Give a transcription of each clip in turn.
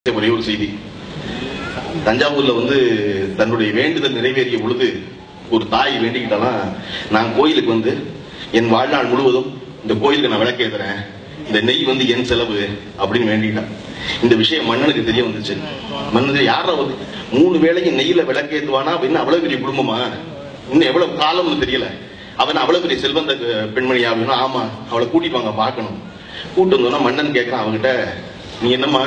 ஒரே ஒரு செய்தி. தஞ்சாவூர்ல தன்னுடைய வேண்டுதல் நிறைவேறிய பொழுது ஒரு தாய் வேண்டிக்கிட்டாலாம், நான் கோயிலுக்கு என் வாழ்நாள் முழுவதும் இந்த கோயிலுக்கு நான் விளக்கேத்துறேன், இந்த நெய் என் செலவு அப்படின்னு வேண்டிக்கிட்டான். இந்த விஷயம் மன்னனுக்கு தெரிய வந்துச்சு. மன்னன் யார 3 வேளையும் நெய்யில விளக்கேத்துவானா அப்படின்னு அவ்வளவு பெரிய குடும்பமா, இன்னும் எவ்வளவு காலம்னு தெரியல, அவன் அவ்வளவு பெரிய செல்வந்த பெண்மணி அப்படின்னா, ஆமா அவளை கூட்டிட்டு வாங்க பார்க்கணும். கூட்டு வந்தோன்னா மன்னன் கேட்கிறான் அவங்ககிட்ட, நீ என்னம்மா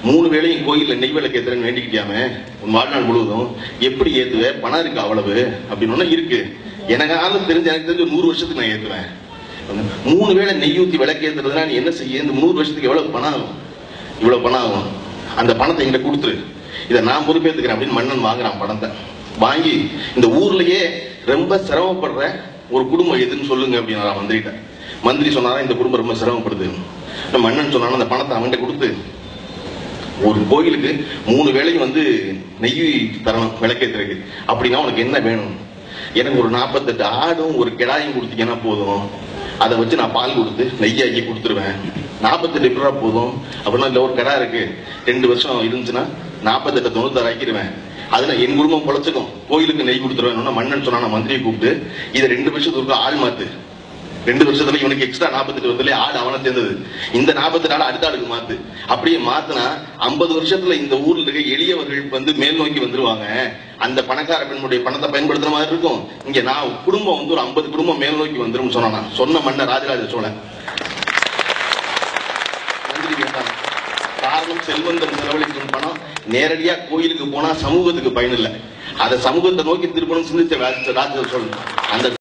3 வேளையும் கோயில்ல நெய் விளக்கு ஏத்துறேன்னு வேண்டிக்கிட்டியாமே, உன் வாழ்நாள் முழுவதும் எப்படி ஏத்துவ, பணம் இருக்கு அவ்வளவு அப்படின்னு. இருக்கு, எனக்கு தெரிஞ்ச 100 வருஷத்துக்கு நான் ஏத்துவேன். 3 வேளை நெய் ஊத்தி விளக்கு ஏத்துறதுனா நீ என்ன செய்ய, இந்த 100 வருஷத்துக்கு எவ்வளவு பணம் ஆகும், இவ்வளவு பணம் ஆகும், அந்த பணத்தை என்கிட்ட கொடுத்துரு, இதை நான் பொறுப்பேற்றுக்கிறேன் அப்படின்னு மன்னன் வாங்குறான். பணத்தை வாங்கி இந்த ஊர்லயே ரொம்ப சிரமப்படுற ஒரு குடும்பம் எதுன்னு சொல்லுங்க அப்படின்னா மந்திரிட்ட. மந்திரி சொன்னாரா, இந்த குடும்பம் ரொம்ப சிரமப்படுது. மன்னன் சொன்னாலும் அந்த பணத்தை அவன்கிட்ட கொடுத்து, ஒரு கோயிலுக்கு 3 வேளையும் நெய் தரணும் விளக்கேத்துறதுக்கு, அப்படின்னா உனக்கு என்ன வேணும், எனக்கு ஒரு 48 ஆடும் ஒரு கிடாயும் கொடுத்தீங்கன்னா போதும், அதை வச்சு நான் பால் கொடுத்து நெய்யாக்கி கொடுத்துருவேன். 48 ரூபா போதும் அப்படின்னா, இல்ல ஒரு கடா இருக்கு 2 வருஷம் இருந்துச்சுன்னா 48 96 ஆக்கிடுவேன், அதுல என் குடும்பம் பொழைச்சுக்கும், கோயிலுக்கு நெய் கொடுத்துருவேன். மன்னன் சொன்னா மந்திரியை கூப்பிட்டு, இதை 2 வருஷத்துக்கு ஆள் மாத்து, 2 வருஷத்துல இவனுக்கு எக்ஸ்ட்ரா 48 வருதுல ஆடு அவனை சேர்ந்தது, இந்த 48 ஆடு அடுத்த ஆளுக்கு மாத்து. அப்படியே மாத்தினா 50 வருஷத்துல இந்த ஊர்ல இருக்க எளியவர்கள் மேல் நோக்கி வந்துருவாங்க, அந்த பணக்கார பெண்ணுடைய பணத்தை பயன்படுத்துற மாதிரி இருக்கும். இங்க நான் குடும்பம் ஒரு 50 குடும்பம் மேல் நோக்கி வந்துரும் சொன்னா. சொன்ன மன்னர் ராஜராஜ சோழன். மந்திரி கேட்டாங்க, காரணம் செல்வந்தன் செலவழிக்கும் பணம் நேரடியா கோயிலுக்கு போனா சமூகத்துக்கு பயன் இல்லை, அதை சமூகத்தை நோக்கி திருப்பணும் சிந்திச்ச ராஜராஜ சோழன். அந்த